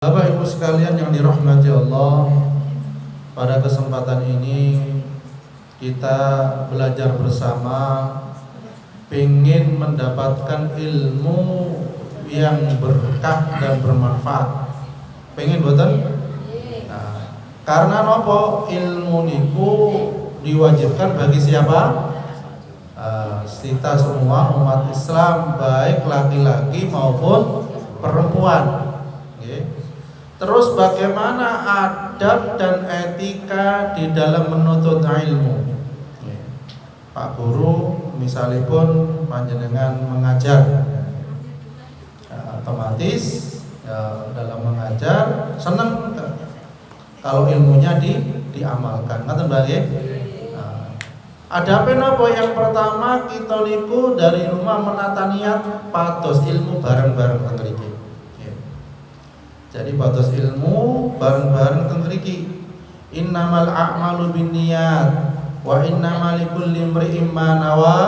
Bapak Ibu sekalian yang dirahmati Allah, pada kesempatan ini kita belajar bersama, ingin mendapatkan ilmu yang berkah dan bermanfaat. Pengen betul? Nah, karena nopo ilmu niku diwajibkan bagi siapa? Kita semua umat Islam, baik laki-laki maupun perempuan. Terus bagaimana adab dan etika di dalam menuntut ilmu? Pak Guru misalipun panjenengan mengajar, otomatis dalam mengajar senang kalau ilmunya diamalkan. Ngaten nggih? Ada apa yang pertama kita niku dari rumah menata niat pados ilmu bareng-bareng teng mriki. Jadi pados ilmu bareng-bareng teng mriki. Innamal a'malu binniyat wa innamal likulli imri'in ma nawa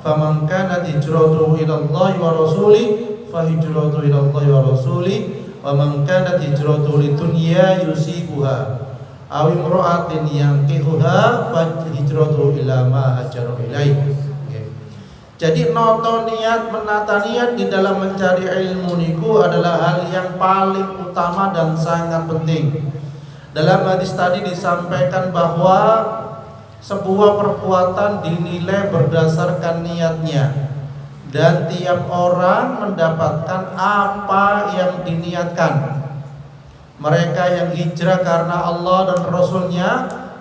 faman kanat hijratuhu ila Allah wa rasuli fa hijratuhu ila Allah wa rasuli wa man kanat hijratuhu lidunya yusibuha aw imra'atin yankihuha fa hijratuhu ila ma hajara ilaihi. Jadi noto niat, menata niat di dalam mencari ilmu niku adalah hal yang paling utama dan sangat penting. Dalam hadis tadi disampaikan bahwa sebuah perbuatan dinilai berdasarkan niatnya, dan tiap orang mendapatkan apa yang diniatkan. Mereka yang hijrah karena Allah dan Rasulnya,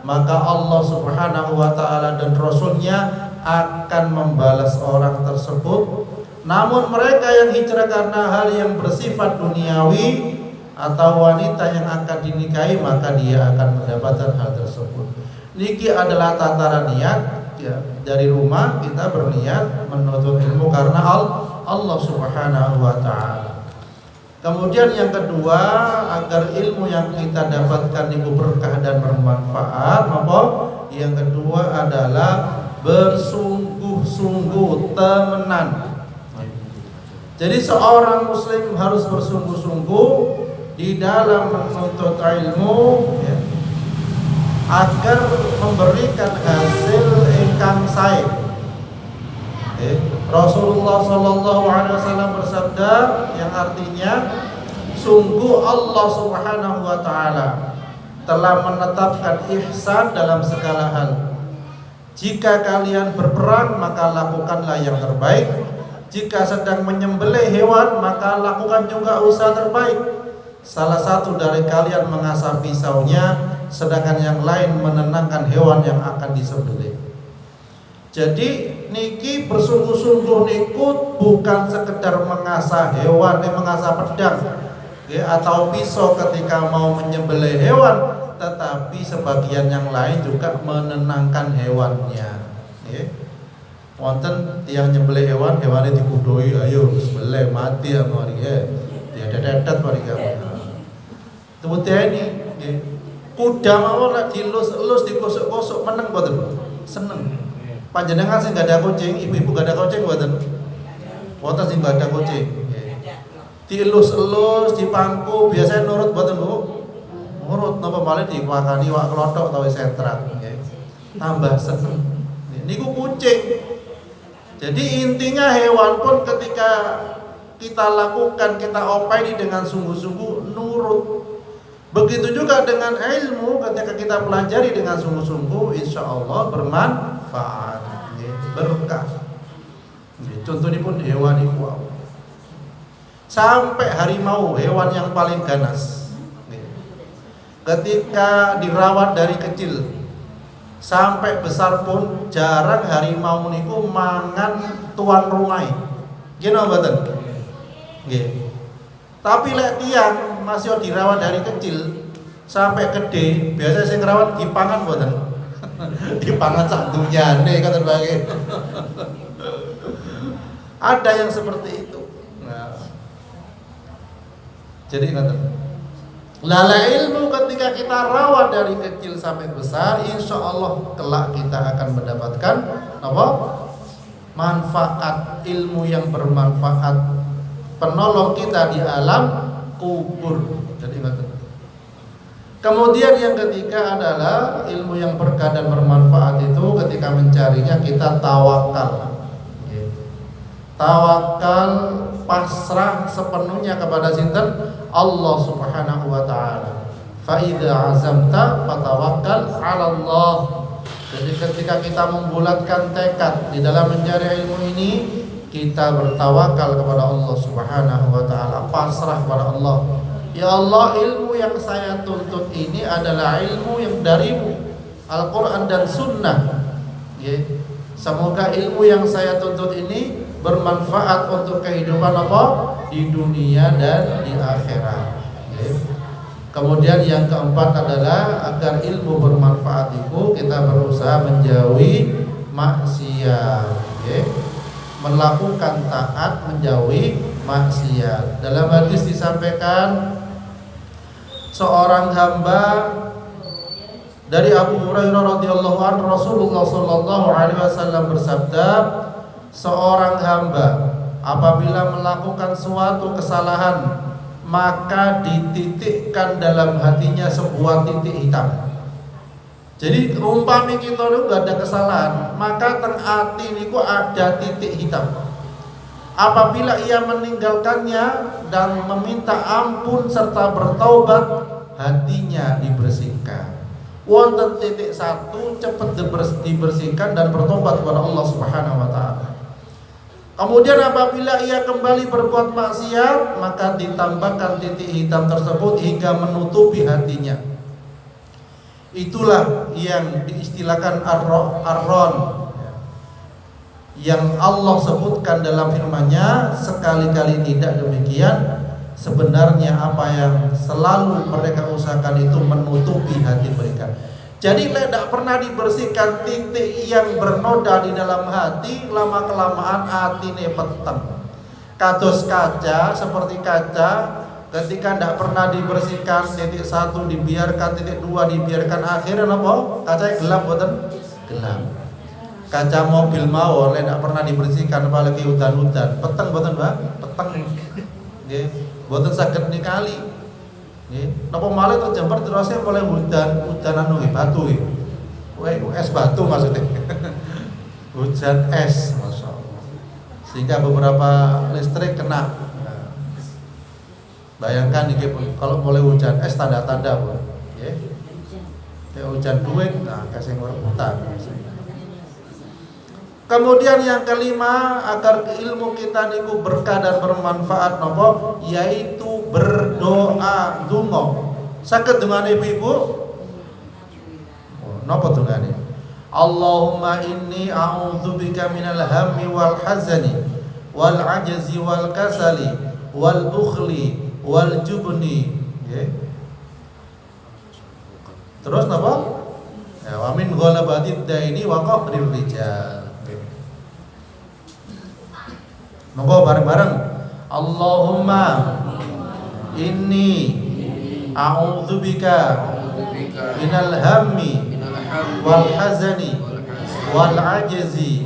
maka Allah Subhanahu wa ta'ala dan Rasulnya akan membalas orang tersebut. Namun mereka yang hijrah karena hal yang bersifat duniawi atau wanita yang akan dinikahi, maka dia akan mendapatkan hal tersebut. Niki adalah tataran niat ya. Dari rumah kita berniat menuntut ilmu karena Allah Subhanahu wa ta'ala. Kemudian yang kedua, agar ilmu yang kita dapatkan itu berkah dan bermanfaat, maka yang kedua adalah bersungguh-sungguh temenan. Jadi seorang muslim harus bersungguh-sungguh di dalam menuntut ilmu ya, agar memberikan hasil ingkang sae. Rasulullah sallallahu alaihi wasallam bersabda yang artinya, sungguh Allah Subhanahu wa ta'ala telah menetapkan ihsan dalam segala hal. Jika kalian berperang, maka lakukanlah yang terbaik. Jika sedang menyembelih hewan, maka lakukan juga usaha terbaik. Salah satu dari kalian mengasah pisaunya, sedangkan yang lain menenangkan hewan yang akan disembelih. Jadi niki bersungguh-sungguh niku bukan sekedar mengasah hewan, mengasah pedang ya, atau pisau ketika mau menyembelih hewan, tetapi sebagian yang lain juga menenangkan hewannya. Wonten tiang nyembelih hewan, hewannya dikudoi, ayo sembelih mati ya mari ya. Dia dedet mari ya. Kemudian ini kuda mawon lek dilus-elus dikosok-kosok meneng mboten? Seneng. Panjenengan sing gak ada kucing, ibu-ibu gak ada kucing mboten? Wonten sing gak ada kucing. Dilus-elus, dipangku, biasanya nurut mboten, Bu? Nurut napa malih diwakani wak klothok utawa sentrat nggih. Tambah seneng. Niku kucing. Jadi intinya hewan pun ketika kita lakukan, kita openi dengan sungguh-sungguh nurut. Begitu juga dengan ilmu, ketika kita pelajari dengan sungguh-sungguh, insyaallah bermanfaat, berkah. Contohnya pun hewan iku sampai harimau, hewan yang paling ganas. Ketika dirawat dari kecil sampai besar pun jarang harimau niku mangan tuan rumah. Gini mboten? Nggih. Tapi lek tiyang masih dirawat dari kecil sampai gede, biasa sing ngrawat dipangan mboten? Dipangan sak dunyane katen bae. Ada yang seperti itu. Nah. Jadi ngaten. Lala ilmu ketika kita rawat dari kecil sampai besar, insya Allah kelak kita akan mendapatkan apa? Manfaat ilmu yang bermanfaat, penolong kita di alam kubur. Jadi kemudian yang ketiga adalah ilmu yang berkah dan bermanfaat itu ketika mencarinya kita tawakal. Tawakal, pasrah sepenuhnya kepada sinten? Allah Subhanahu wa taala. Fa idza azamta fatawakkal 'ala Allah. Jadi ketika kita membulatkan tekad di dalam mencari ilmu ini, kita bertawakal kepada Allah Subhanahu wa taala, pasrah kepada Allah. Ya Allah, ilmu yang saya tuntut ini adalah ilmu yang darimu, Al-Quran dan Sunnah. Semoga ilmu yang saya tuntut ini bermanfaat untuk kehidupan apa? Di dunia dan di akhirat. Kemudian yang keempat adalah agar ilmu bermanfaat itu kita berusaha menjauhi maksiat. Melakukan taat, menjauhi maksiat. Dalam hadis disampaikan seorang hamba dari Abu Hurairah radhiyallahu anhu, Rasulullah sallallahu alaihi wasallam bersabda, seorang hamba apabila melakukan suatu kesalahan maka dititikkan dalam hatinya sebuah titik hitam. Jadi umpami kita itu gak ada kesalahan, maka teng ati niku ada titik hitam. Apabila ia meninggalkannya dan meminta ampun serta bertaubat, hatinya dibersihkan. Wonten titik satu cepat dibersihkan dan bertobat kepada Allah Subhanahu wa taala. Kemudian apabila ia kembali berbuat maksiat, maka ditambahkan titik hitam tersebut hingga menutupi hatinya. Itulah yang diistilahkan ar-ron, yang Allah sebutkan dalam firman-Nya. Sekali-kali tidak demikian, sebenarnya apa yang selalu mereka usahakan itu menutupi hati mereka. Jadi tidak pernah dibersihkan titik yang bernoda di dalam hati, lama-kelamaan hati ini peteng. Kados kaca, seperti kaca, ketika tidak pernah dibersihkan titik satu dibiarkan, titik dua dibiarkan, akhirnya apa? Kaca gelap, boten? Gelap. Kaca mobil mawon tidak pernah dibersihkan, apalagi hutan-hutan, peteng boten, Mbak? Peteng. Nggih, boten saged nikali. Nggih, napa malih terjembar terusé oleh hujan anu nggih batu nggih. Es batu maksudnya. Hujan es, masyaallah. Sehingga beberapa listrik kena. Bayangkan nggih kalau mulai hujan es tanda-tanda, Bu. Nggih. Kayak hujan duit, nah kasih rebutan. Kemudian yang kelima, agar ilmu kita niku berkah dan bermanfaat napa? Yaitu berdoa, donga. Saged dongane ibu-ibu? Napa dongane? Allahumma inni a'udzubika minal hammi wal hazani wal ajzi wal kasali wal bukhli wal jubni. Terus napa? Ya, wa min ghalabatid daini wa qahrir rijal. Monggo bareng-bareng. Allahumma inni a'udzubika minal hammi wal hazani wal ajzi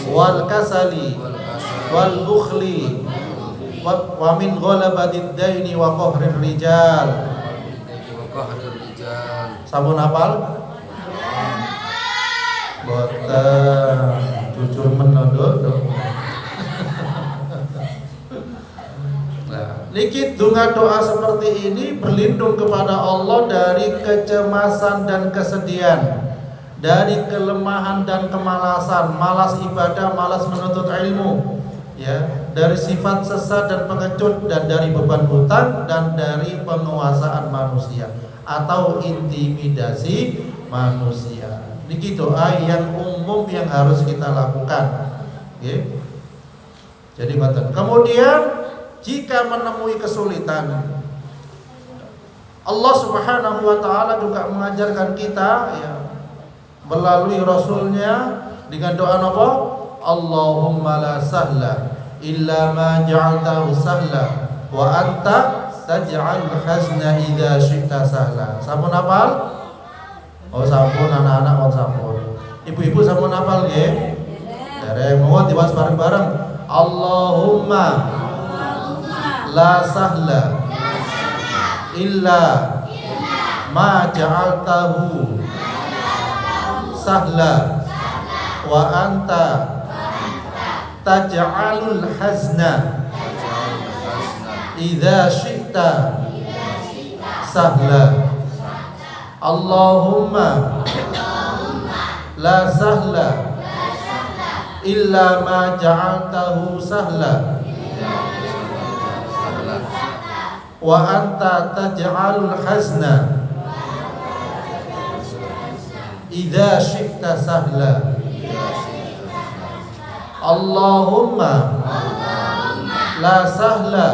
wal kasali wal bukhli wa min ghalabatid daini wa qahrir rijal. Sampun hafal? Boten, jujur menondo. Niki doa seperti ini berlindung kepada Allah dari kecemasan dan kesedihan, dari kelemahan dan kemalasan, malas ibadah, malas menuntut ilmu, ya, dari sifat sesat dan pengecut, dan dari beban hutang, dan dari penguasaan manusia atau intimidasi manusia. Niki doa yang umum yang harus kita lakukan. Okay. Jadi kemudian jika menemui kesulitan, Allah Subhanahu wa taala juga mengajarkan kita, ya, melalui Rasulnya dengan doa apa? Allahumma la sahla illa ma ja'altahu sahla wa anta taj'al hazna idza syi'ta sahla. Sampun hafal? Oh sampun anak-anak, oh sampun. Ibu-ibu sampun hafal nggih? Dereng monggo diwaos bareng-bareng. Allahumma la sahla illa ma ja'altahu sahla wa anta taj'alul hazna idza syi'ta sahla. Allahumma la sahla illa ma ja'altahu sahla wa anta taj'alul hazna idza syi'ta sahla. Allahumma la sahla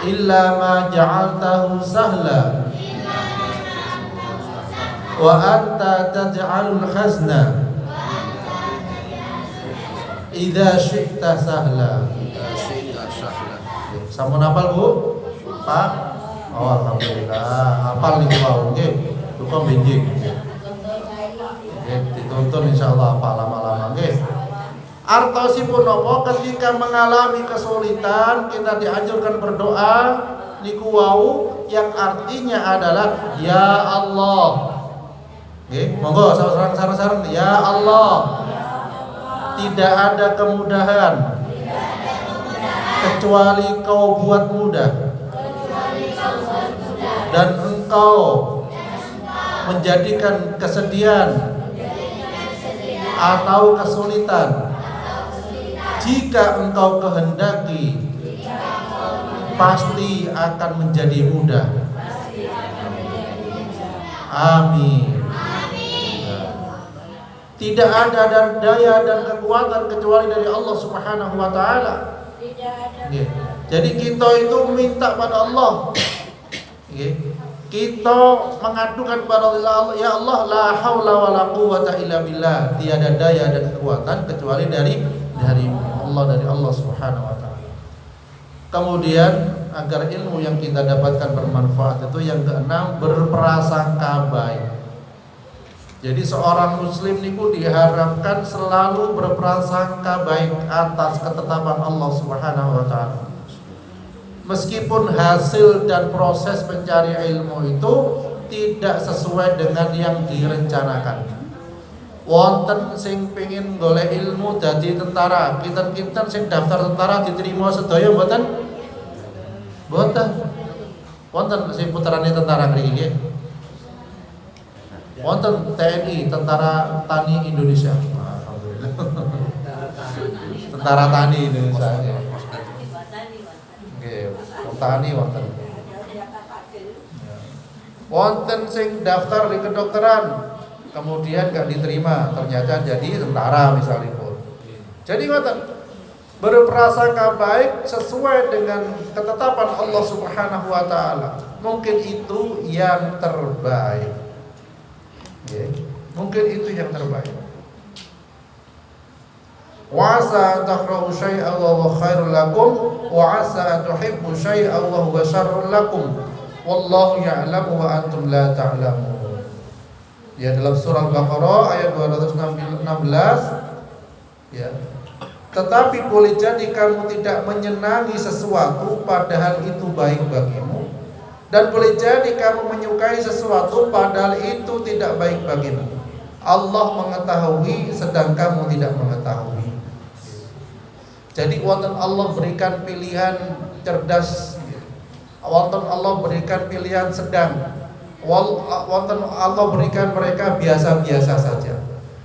illa ma ja'altahu sahla wa anta taj'alul hazna idza syi'ta sahla. Sampun hafal Bu? Pak? Oh alhamdulillah, hafal niku wae nggih. Duka benjing. Nggih, dituntun insyaallah hafal lama-lama nggih. Artosipun napa? Ketika mengalami kesulitan kita dianjurkan berdoa niku wau yang artinya adalah ya Allah. Nggih, monggo sareng-sareng ya Allah. Tidak ada kemudahan kecuali Kau buat mudah, dan Engkau menjadikan kesedihan atau kesulitan jika Engkau kehendaki pasti akan menjadi mudah. Amin. Tidak ada dan daya dan kekuatan kecuali dari Allah Subhanahu wa taala. Jadi kita itu minta pada Allah. Kita mengadukan pada Allah, ya Allah, la haula wala quwwata illa billah. Tiada daya dan kekuatan kecuali dari Allah, dari Allah Subhanahu wa taala. Kemudian agar ilmu yang kita dapatkan bermanfaat itu yang keenam, berprasangka baik. Jadi seorang muslim niku diharapkan selalu berprasangka baik atas ketetapan Allah Subhanahu wa taala. Meskipun hasil dan proses pencari ilmu itu tidak sesuai dengan yang direncanakan. Wonten sing pengin golek ilmu dadi tentara, kinten-kinten sing daftar tentara diterima sedaya mboten? Mboten. Wonten sing puterane tentara mriki nggih. Wonten TNI, Tentara Tani Indonesia. Alhamdulillah. Tentara Tani Indonesia. Nggih, tani wonten. Wonten sing daftar di kedokteran, kemudian gak diterima, ternyata jadi tentara misalnya pun. Jadi ngoten, berprasangka baik sesuai dengan ketetapan Allah Subhanahu wa taala. Mungkin itu yang terbaik. Mungkin itu yang terbaik. Wa asa takrahu syai'an wa huwa khairul lakum wa asa tuhibbu syai'an wa huwa syarrul lakum wallahu ya'lamu wa antum la ta'lamun. Ya, dalam surah Al-Baqarah ayat 216 ya. Tetapi boleh jadi kamu tidak menyenangi sesuatu padahal itu baik bagimu, dan boleh jadi kamu menyukai sesuatu padahal itu tidak baik bagimu. Allah mengetahui sedang kamu tidak mengetahui. Jadi wonten Allah berikan pilihan cerdas, wonten Allah berikan pilihan sedang, wonten Allah berikan mereka biasa-biasa saja.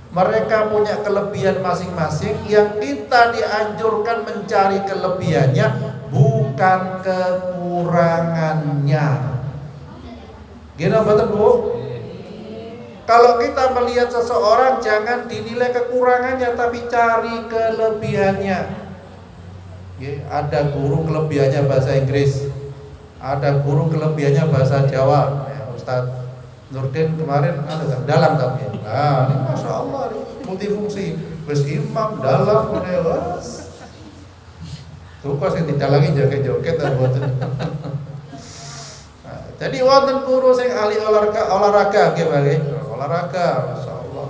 Mereka punya kelebihan masing-masing yang kita dianjurkan mencari kelebihannya, bukan kekurangannya. Gimana betul Bu? Kalau kita melihat seseorang jangan dinilai kekurangannya tapi cari kelebihannya. Ada guru kelebihannya bahasa Inggris, ada guru kelebihannya bahasa Jawa. Ustadz Nurdin kemarin dalam tapi. Nah, ini Masya Allah multifungsi. Wis imam dalam menewas. Tuh kok sing didalangi joget-joget ta mboten. Nah, jadi wonten guru sing ahli olahraga nggih nggih. Olahraga, Masya Allah.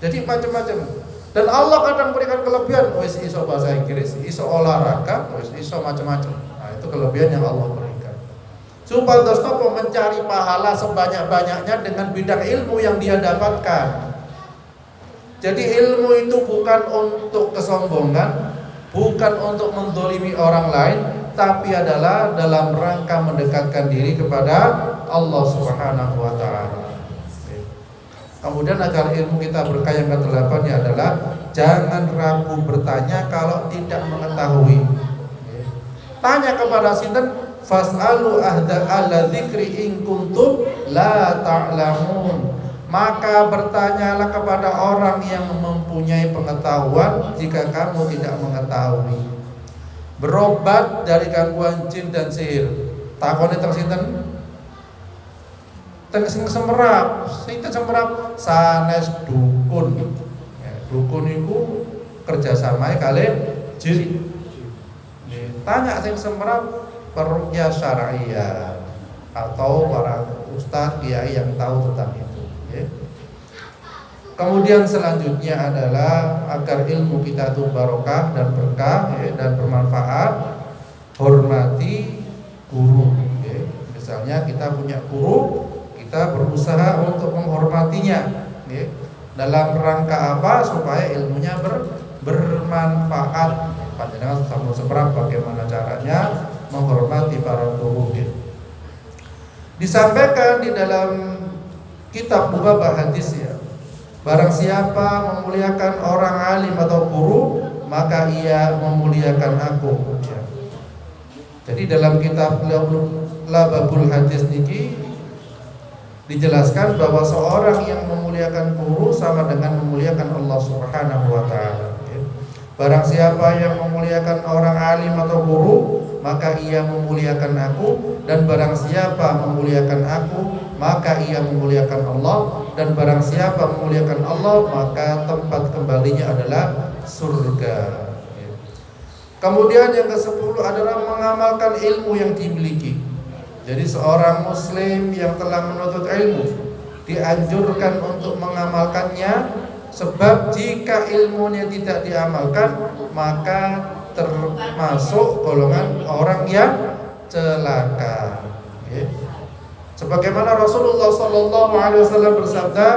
Jadi macam-macam. Dan Allah kadang berikan kelebihan, wis iso bahasa Inggris, iso olahraga, wis iso macam-macam. Nah, itu kelebihan yang Allah berikan. Supados nopo mencari pahala sebanyak-banyaknya dengan bidang ilmu yang dia dapatkan. Jadi ilmu itu bukan untuk kesombongan, bukan untuk mendolimi orang lain, tapi adalah dalam rangka mendekatkan diri kepada Allah Subhanahu wa Ta'ala. Kemudian agar ilmu kita berkah yang ke-8 adalah jangan ragu bertanya kalau tidak mengetahui. Tanya kepada sinten, fas'alu ahla dzikri in kuntum la ta'lamun. Maka bertanyalah kepada orang yang mempunyai pengetahuan jika kamu tidak mengetahui. Berobat dari gangguan jin dan sihir. Takone teng sinten? Teng sing semerap, sanes dukun. Ya, dukun itu kerjasama kali jin. Tanya sing semerap peruqyah syar'iyah atau para ustadz kiai yang tahu tentang itu. Ya. Kemudian selanjutnya adalah agar ilmu kita itu barokah dan berkah ya, dan bermanfaat. Hormati guru. Ya. Misalnya kita punya guru, kita berusaha untuk menghormatinya ya. Dalam rangka apa? Supaya ilmunya bermanfaat. Panjenengan sama seberapa bagaimana caranya menghormati para guru ya. Disampaikan di dalam kitab Mubabah hadis ya, barang siapa memuliakan orang alim atau guru, maka ia memuliakan aku ya. Jadi dalam kitab Lababul Hadis niki dijelaskan bahwa seorang yang memuliakan guru sama dengan memuliakan Allah Subhanahu wa Ta'ala. Barang siapa yang memuliakan orang alim atau guru, maka ia memuliakan aku, dan barang siapa memuliakan aku, maka ia memuliakan Allah, dan barang siapa memuliakan Allah, maka tempat kembalinya adalah surga. Kemudian yang ke-10 adalah mengamalkan ilmu yang dimiliki. Jadi seorang muslim yang telah menuntut ilmu dianjurkan untuk mengamalkannya, sebab jika ilmunya tidak diamalkan maka termasuk golongan orang yang celaka. Sebagaimana Rasulullah SAW bersabda,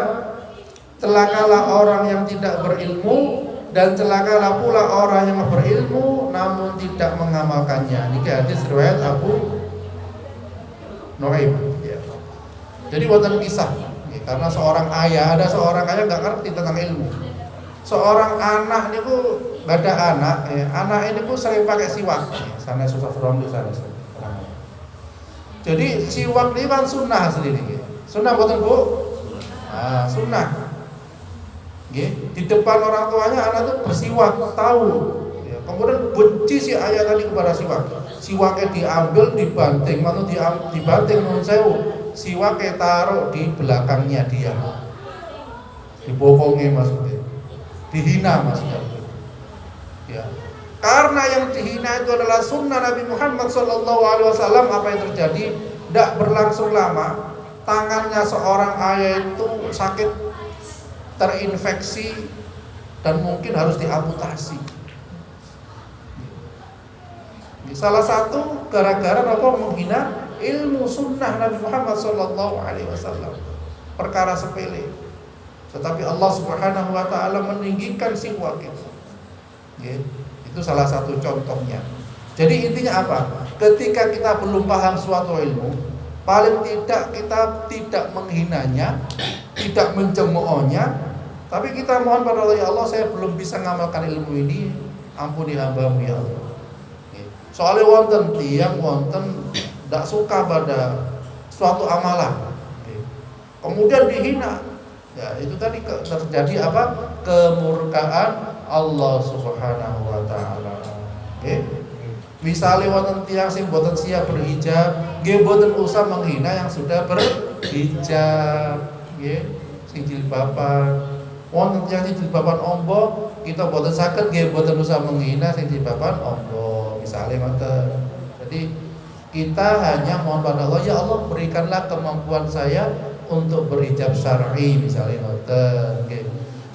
celakalah orang yang tidak berilmu dan celakalah pula orang yang berilmu namun tidak mengamalkannya. Ini hadis riwayat Abu Nuaim ya. Jadi wonten kisah ya, karena seorang ayah, ada seorang ayah nggak ngerti tentang ilmu. Seorang anak ini ku nggak ada anak, ya. Anak ini ku sering pakai siwak. Ya. Sana susah from di sana. Jadi siwak ini kan sunnah sendiri. Ya. Sunnah buatan bu? Ah, sunnah. Ya. Di depan orang tuanya anak itu bersiwak, tahu. Ya. Kemudian benci si ayah tadi kepada siwak. Siwaknya diambil, dibanting, atau dibanting nun sewu. Siwaknya taruh di belakangnya dia, dibokongnya maksudnya, dihina maksudnya. Ya. Karena yang dihina itu adalah sunnah Nabi Muhammad SAW. Apa yang terjadi? Tidak berlangsung lama, tangannya seorang ayah itu sakit, terinfeksi, dan mungkin harus diamputasi. Salah satu gara-gara apa? Menghina ilmu sunnah Nabi Muhammad SAW. Perkara sepele, tetapi Allah Subhanahu wa Ta'ala meninggikan siwak itu. Ya, itu salah satu contohnya. Jadi intinya apa? Ketika kita belum paham suatu ilmu, paling tidak kita tidak menghinanya, tidak mencemoohnya, tapi kita mohon pada Allah, ya Allah, saya belum bisa ngamalkan ilmu ini, ampuni hamba-Mu ya Allah. Soalnya wonten tiang wonten tidak suka pada suatu amalan, kemudian dihina, ya itu tadi terjadi apa? Kemurkaan Allah Subhanahu wa Ta'ala. Misalnya wonten tiang sing boten siap berhijab, nggih boten usah menghina yang sudah berhijab, nggih sing jilbaban. Wonten tiang sing jilbaban ombo, kita boten saged nggih boten usah menghina sing jilbaban ombo. Misalnya ngoten. Jadi kita hanya mohon pada Allah, ya Allah berikanlah kemampuan saya untuk berhijab syar'i misalnya ngoten.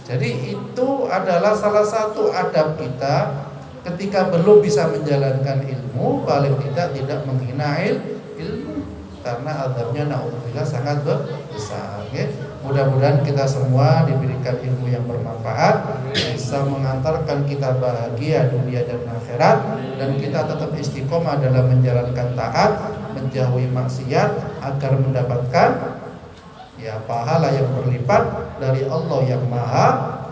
Jadi itu adalah salah satu adab kita ketika belum bisa menjalankan ilmu, paling tidak menghina ilmu. karena azabnya naudzubillah sangat besar ya. Mudah-mudahan kita semua diberikan ilmu yang bermanfaat, bisa mengantarkan kita bahagia dunia dan akhirat, dan kita tetap istiqomah dalam menjalankan taat, menjauhi maksiat agar mendapatkan ya pahala yang berlipat dari Allah yang Maha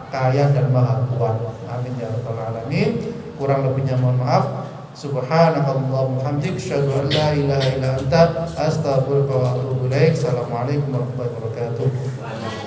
Kaya dan Maha Kuat. Amin ya rabbal alamin. Kurang lebihnya mohon maaf. Subhanakallahumma hamdik asyhadu an la ilaha illa anta astaghfiruka wa atubu ilaik. Assalamualaikum warahmatullahi wabarakatuh.